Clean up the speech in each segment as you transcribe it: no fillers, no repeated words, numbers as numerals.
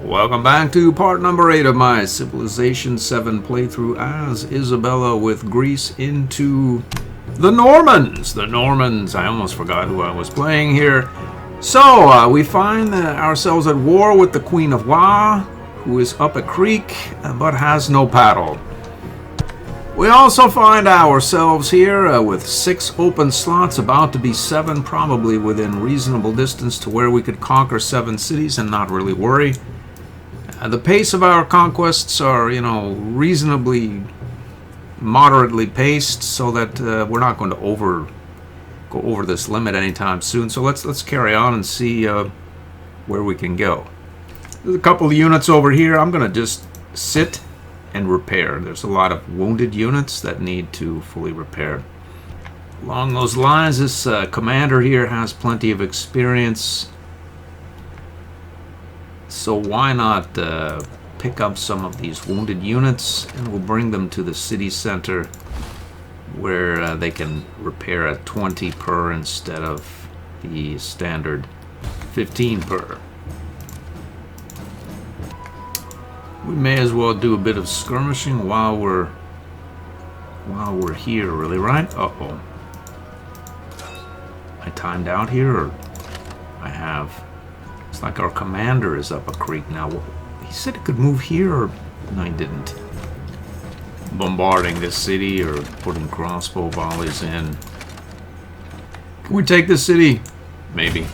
Welcome back to part number 8 of my Civilization VII playthrough as Isabella with Greece into the Normans. The Normans, I almost forgot who I was playing here. So, we find ourselves at war with the Queen of Wa, who is up a creek, but has no paddle. We also find ourselves here with 6 open slots, about to be 7, probably within reasonable distance to where we could conquer 7 cities and not really worry. The pace of our conquests are, reasonably, moderately paced, so that we're not going to go over this limit anytime soon. So let's carry on and see where we can go. There's a couple of units over here. I'm going to just sit and repair. There's a lot of wounded units that need to fully repair. Along those lines, this commander here has plenty of experience. So why not pick up some of these wounded units and we'll bring them to the city center where they can repair at 20 per instead of the standard 15 per. We may as well do a bit of skirmishing while we're here, really, right? Uh-oh. I timed out here, or I have? It's like our commander is up a creek now. He said he could move here, or no, he didn't. Bombarding this city or putting crossbow volleys in. Can we take this city? Maybe.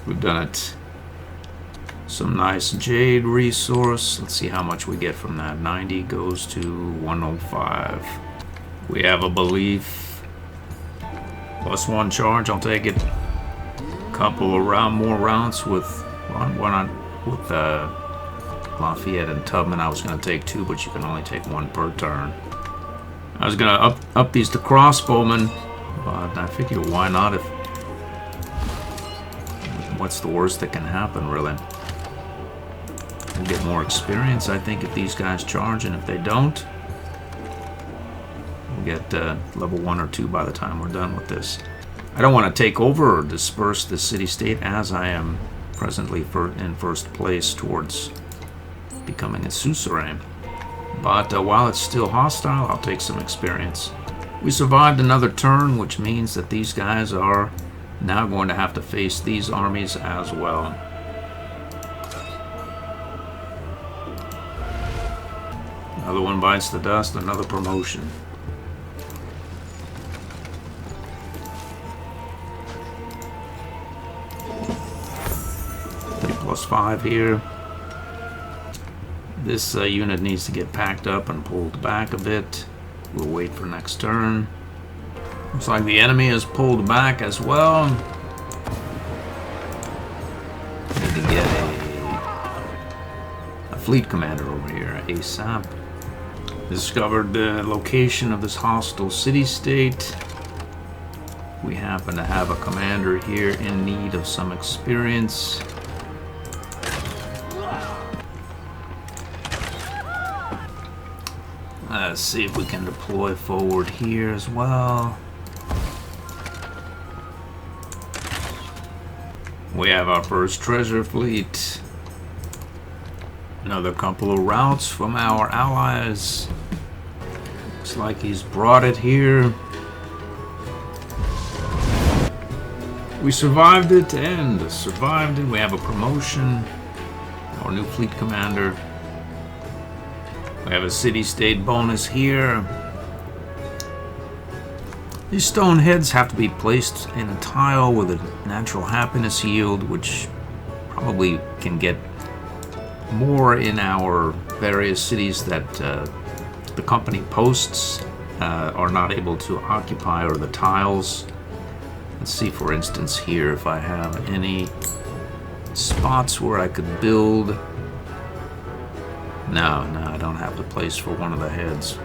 We've done it. Some nice jade resource. Let's see how much we get from that. 90 goes to 105. We have a belief. +1 charge, I'll take it. Couple of more rounds with Lafayette and Tubman. I was going to take 2, but you can only take 1 per turn. I was going to up these to crossbowmen, but I figured why not? If what's the worst that can happen, really? We'll get more experience, I think, if these guys charge, and if they don't, we'll get level 1 or 2 by the time we're done with this. I don't want to take over or disperse the city-state, as I am presently in first place towards becoming a suzerain. But while it's still hostile, I'll take some experience. We survived another turn, which means that these guys are now going to have to face these armies as well. Another one bites the dust, another promotion. +5 here. This unit needs to get packed up and pulled back a bit. We'll wait for next turn. Looks like the enemy is pulled back as well. Need to get a fleet commander over here ASAP. Discovered the location of this hostile city-state. We happen to have a commander here in need of some experience. Let's see if we can deploy forward here as well. We have our first treasure fleet. Another couple of routes from our allies. Looks like he's brought it here. We survived it and survived it. We have a promotion. Our new fleet commander. We have a city-state bonus here. These stone heads have to be placed in a tile with a natural happiness yield, which probably can get more in our various cities that the company posts are not able to occupy, or the tiles. Let's see, for instance, here if I have any spots where I could build. No, I don't have the place for one of the heads.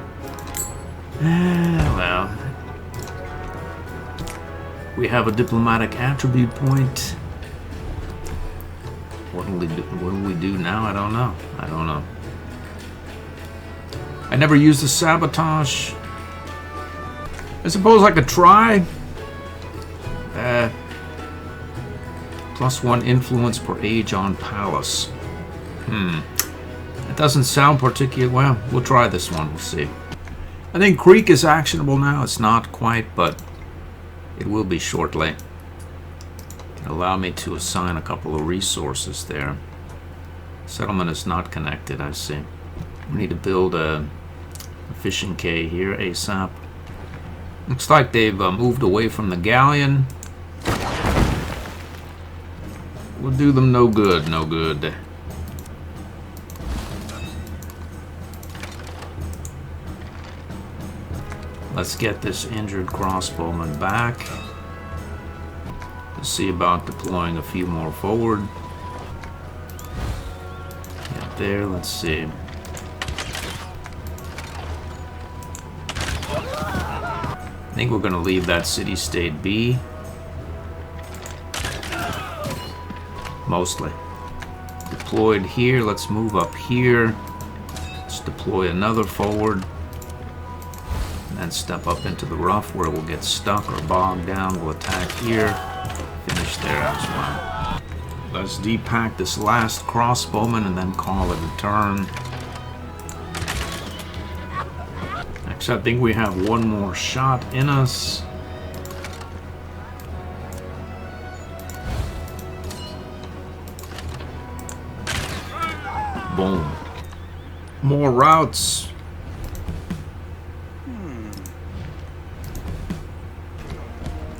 Well, we have a diplomatic attribute point. What do we do now? I don't know. I never used the sabotage. I suppose I could try. +1 influence per age on palace. It doesn't sound particular. Well, we'll try this one. We'll see. I think Creek is actionable now. It's not quite, but it will be shortly. It'll allow me to assign a couple of resources there. Settlement is not connected, I see. We need to build a fishing quay here ASAP. Looks like they've moved away from the galleon. Will do them no good, no good. Let's get this injured crossbowman back. Let's see about deploying a few more forward. Get there, let's see. I think we're going to leave that city-state be. Mostly. Deployed here, let's move up here. Let's deploy another forward. And step up into the rough where we'll get stuck or bogged down. We'll attack here. Finish there as well. Let's depack this last crossbowman and then call it a turn. Actually, I think we have one more shot in us. Boom. More routes.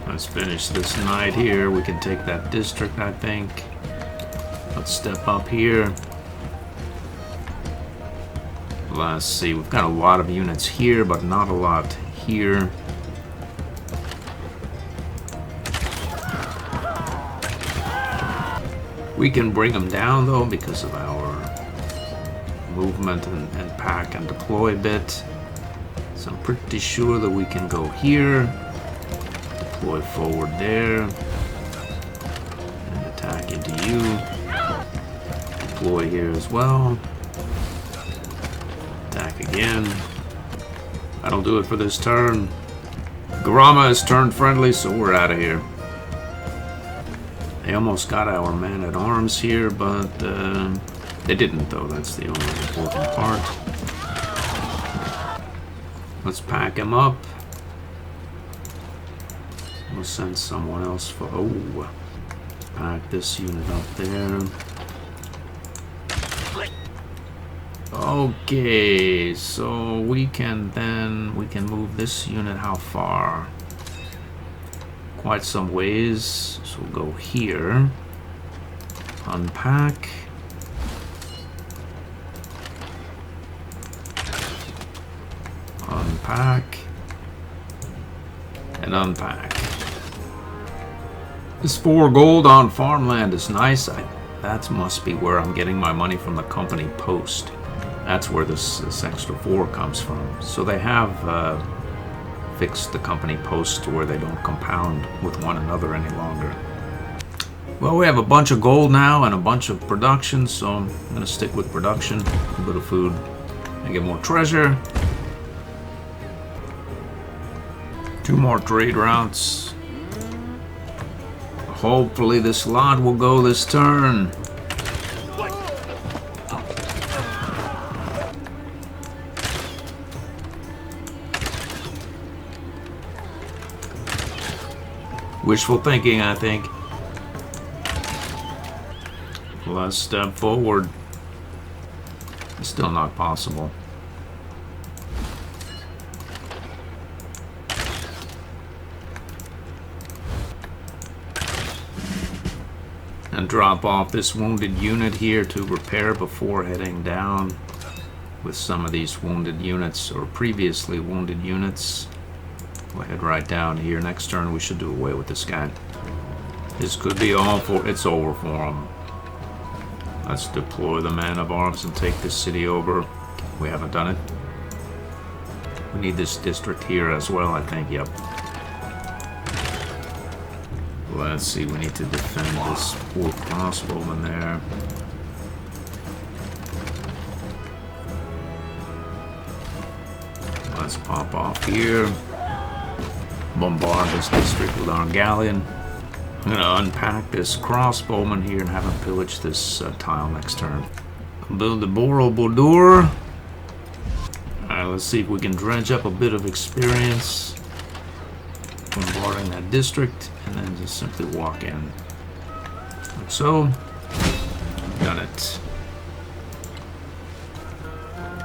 Let's finish this knight here. We can take that district, I think. Let's step up here. Let's see. We've got a lot of units here, but not a lot here. We can bring them down, though, because of our movement and pack and deploy bit. So I'm pretty sure that we can go here. Deploy forward there. And attack into you. Deploy here as well. Attack again. That'll do it for this turn. Garama has turned friendly, so we're out of here. They almost got our man-at-arms here, but they didn't, though. That's the only important part. Let's pack him up. We'll send someone else for... Oh! Pack this unit up there. Okay, so we can move this unit how far? Quite some ways. So we'll go here. Unpack. Unpack. And unpack. This 4 gold on farmland is nice. That must be where I'm getting my money from the company post. That's where this extra 4 comes from. So they have fixed the company post to where they don't compound with one another any longer. Well, we have a bunch of gold now and a bunch of production, so I'm going to stick with production. A bit of food and get more treasure. 2 more trade routes. Hopefully this lot will go this turn. Wishful thinking, I think. Let's step forward. It's still not possible. And drop off this wounded unit here to repair before heading down with some of these wounded units or previously wounded units. We'll head right down here. Next turn we should do away with this guy. This could be all for... It's over for him. Let's deploy the man of arms and take this city over. We haven't done it. We need this district here as well, I think. Yep. Let's see, we need to defend this poor crossbowman there. Let's pop off here. Bombard this district with our galleon. I'm gonna unpack this crossbowman here and have him pillage this tile next turn. Build the Borobudur. Alright, let's see if we can dredge up a bit of experience bombarding that district, and then just simply walk in. Like so. Done it.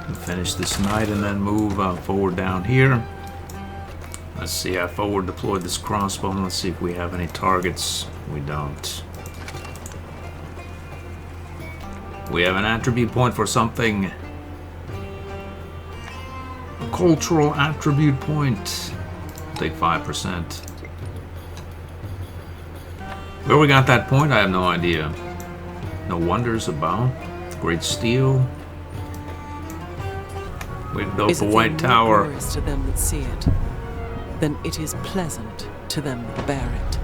We'll finish this knight and then move forward down here. Let's see, I forward deployed this crossbow. Let's see if we have any targets. We don't. We have an attribute point for something. A cultural attribute point. Take 5%. Where we got that point, I have no idea. No wonders about. Great steel. We built a white tower. To them that see it, then it is pleasant to them that bear it.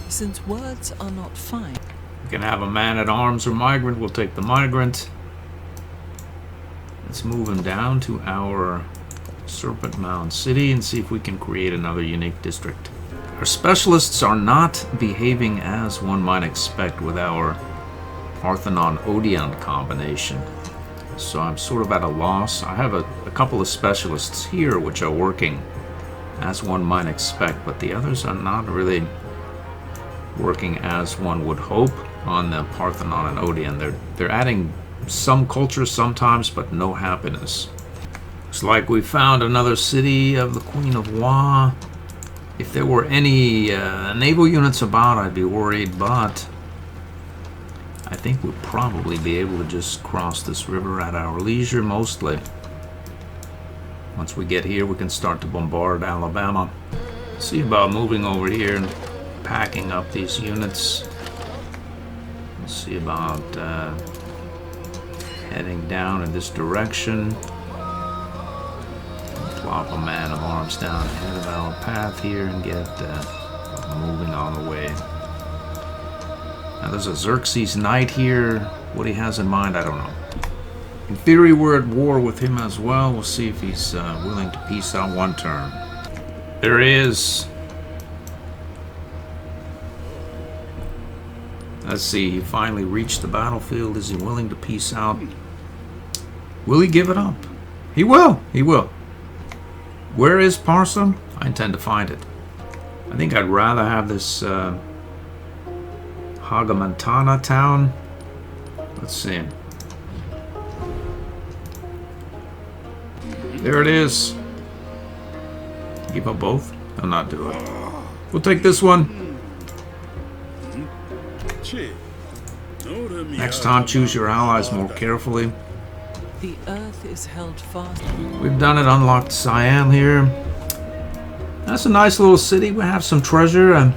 Since words are not fine. We can have a man-at-arms or migrant. We'll take the migrant. Let's move him down to our Serpent Mound City and see if we can create another unique district. Our specialists are not behaving as one might expect with our Parthenon-Odeon combination. So I'm sort of at a loss. I have a couple of specialists here which are working as one might expect, but the others are not really working as one would hope on the Parthenon and Odeon. They're adding some culture sometimes, but no happiness. Looks like we found another city of the Queen of Wa. If there were any naval units about, I'd be worried, but I think we'll probably be able to just cross this river at our leisure, mostly. Once we get here, we can start to bombard Alabama. See about moving over here and packing up these units. Let's see about heading down in this direction. Plop a man of arms down ahead of our path here and get moving on the way. Now there's a Xerxes knight here. What he has in mind, I don't know. In theory, we're at war with him as well. We'll see if he's willing to peace out one turn. There he is. Let's see, he finally reached the battlefield. Is he willing to peace out? Will he give it up? He will. He will. Where is Parsum? I intend to find it. I think I'd rather have this Hagamontana town. Let's see. There it is. Give up both? I'll not do it. We'll take this one. Next time, choose your allies more carefully. The earth is held fast. We've done it, unlocked Siam here. That's a nice little city. We have some treasure. I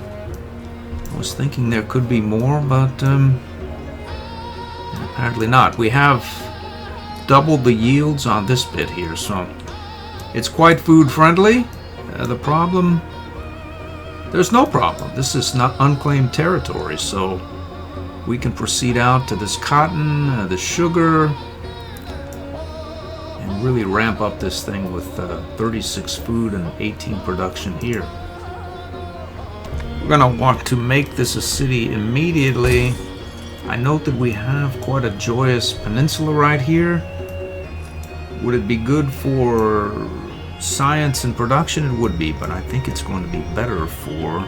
was thinking there could be more, but apparently not. We have doubled the yields on this bit here, so it's quite food friendly. The problem, there's no problem. This is not unclaimed territory, so we can proceed out to this cotton, the sugar, and really ramp up this thing with 36 food and 18 production here. We're gonna want to make this a city immediately. I note that we have quite a joyous peninsula right here. Would it be good for science and production? It would be, but I think it's going to be better for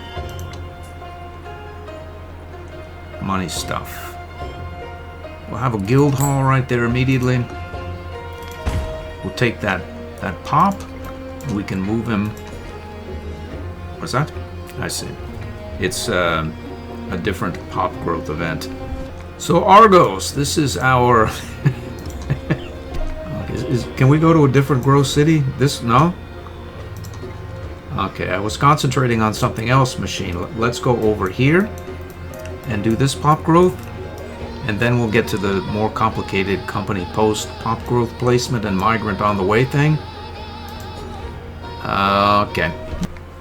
money stuff. We'll have a guild hall right there immediately. We'll take that pop. We can move him. What's that? I see. It's a different pop growth event. So Argos, this is our... Can we go to a different growth city? This, no? Okay, I was concentrating on something else, machine. Let's go over here and do this pop growth, and then we'll get to the more complicated company post pop growth placement and migrant on the way thing. Okay.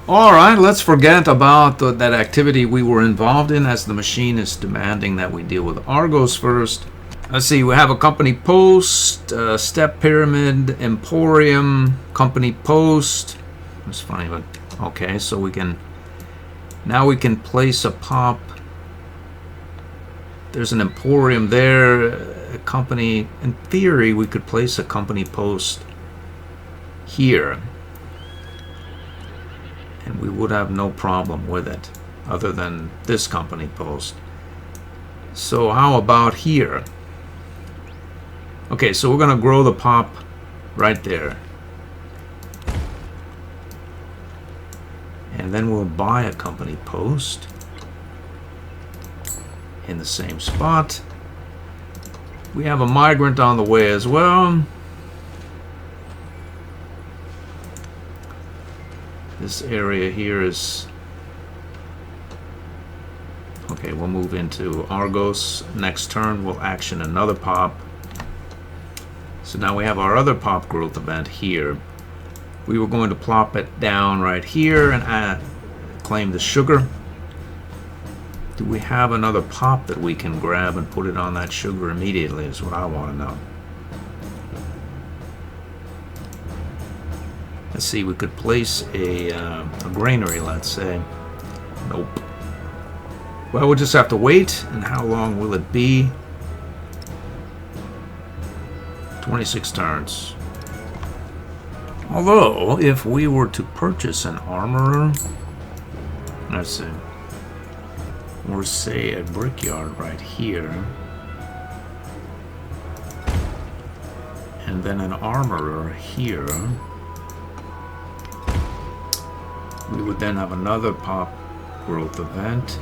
Alright, let's forget about that activity we were involved in, as the machine is demanding that we deal with Argos first. Let's see, we have a company post, step pyramid, emporium, company post. It's funny, but okay, so we can, now we can place a pop. There's an emporium there, a company. In theory, we could place a company post here, and we would have no problem with it, other than this company post. So how about here? Okay, so we're gonna grow the pop right there. And then we'll buy a company post in the same spot. We have a migrant on the way as well. This area here is... Okay, we'll move into Argos. Next turn, we'll action another pop. So now we have our other pop growth event here. We were going to plop it down right here and claim the sugar. Do we have another pop that we can grab and put it on that sugar immediately is what I want to know. Let's see, we could place a granary, let's say. Nope. Well, we'll just have to wait. And how long will it be? 26 turns. Although, if we were to purchase an armorer, let's see, or say a brickyard right here, and then an armorer here, we would then have another pop growth event.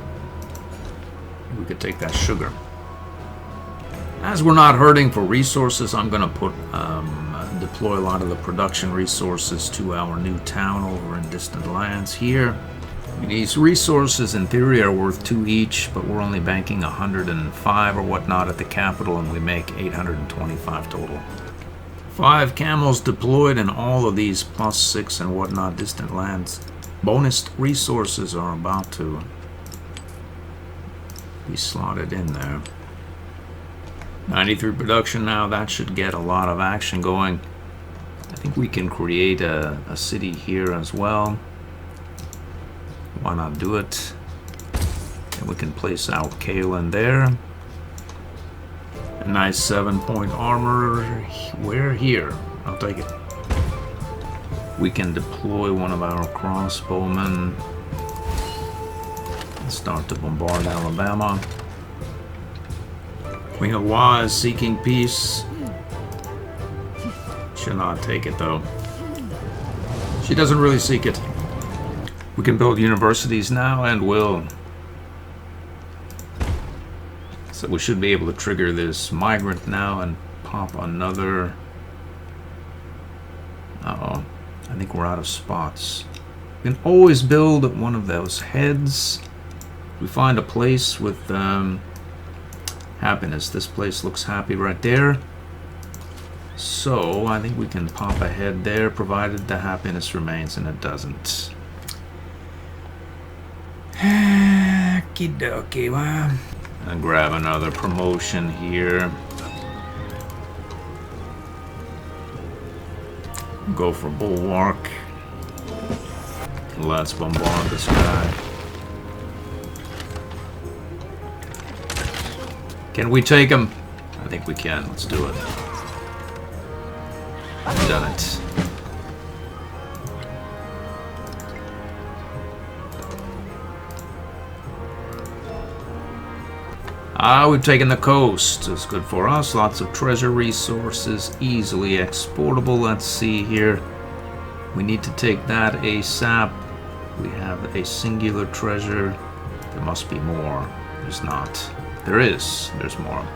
We could take that sugar. As we're not hurting for resources, I'm going to put deploy a lot of the production resources to our new town over in distant lands here. I mean, these resources in theory are worth 2 each, but we're only banking 105 or whatnot at the capital, and we make 825 total. 5 camels deployed, and all of these +6 and whatnot distant lands. Bonus resources are about to be slotted in there. 93 production now, that should get a lot of action going. I think we can create a city here as well. Why not do it? And we can place out Kalen there. A nice 7-point armor. Where? Here. I'll take it. We can deploy one of our crossbowmen and start to bombard Alabama. Queen of Wa is seeking peace. Should not take it though. She doesn't really seek it. We can build universities now and will. So we should be able to trigger this migrant now and pop another. Uh-oh. I think we're out of spots. We can always build one of those heads. We find a place with happiness. This place looks happy right there. So I think we can pop a head there, provided the happiness remains, and it doesn't. Okie dokie, well. And grab another promotion here. Go for Bulwark. Let's bombard this guy. Can we take him? I think we can. Let's do it. I've done it. We've taken the coast. It's good for us. Lots of treasure resources, easily exportable. Let's see here. We need to take that ASAP. We have a singular treasure. There must be more. There's not. There is. There's more.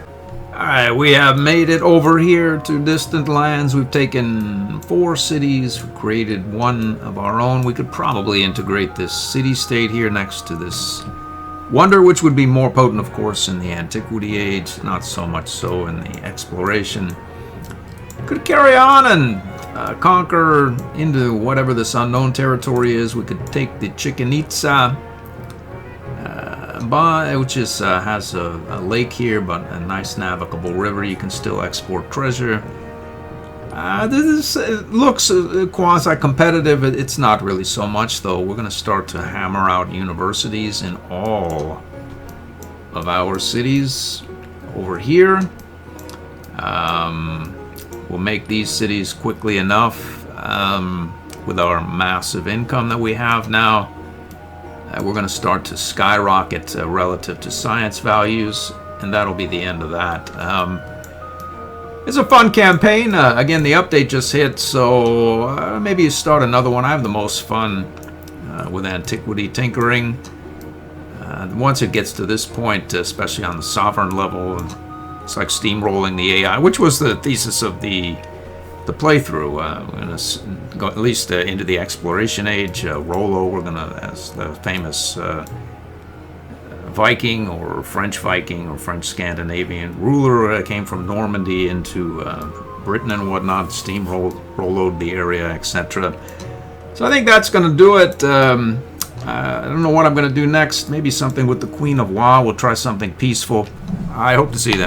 Alright, we have made it over here to distant lands. We've taken 4 cities, we've created one of our own. We could probably integrate this city-state here next to this wonder, which would be more potent, of course, in the Antiquity Age, not so much so in the Exploration. Could carry on and conquer into whatever this unknown territory is. We could take the Chichen Itza, nearby, which is has a lake here, but a nice navigable river. You can still export treasure. This looks quasi-competitive. It's not really so much, though. We're going to start to hammer out universities in all of our cities over here. We'll make these cities quickly enough with our massive income that we have now. We're going to start to skyrocket relative to science values, and that'll be the end of that. It's a fun campaign. Again, the update just hit, so maybe you start another one. I have the most fun with antiquity tinkering. Once it gets to this point, especially on the sovereign level, it's like steamrolling the AI, which was the thesis of the playthrough. We're going to go at least into the exploration age. Rollo, we're going to, as the famous Viking or French Viking or French Scandinavian ruler, came from Normandy into Britain and whatnot, steamrolled the area, etc. So I think that's going to do it. I don't know what I'm going to do next. Maybe something with the Queen of WoW. We'll try something peaceful. I hope to see you then.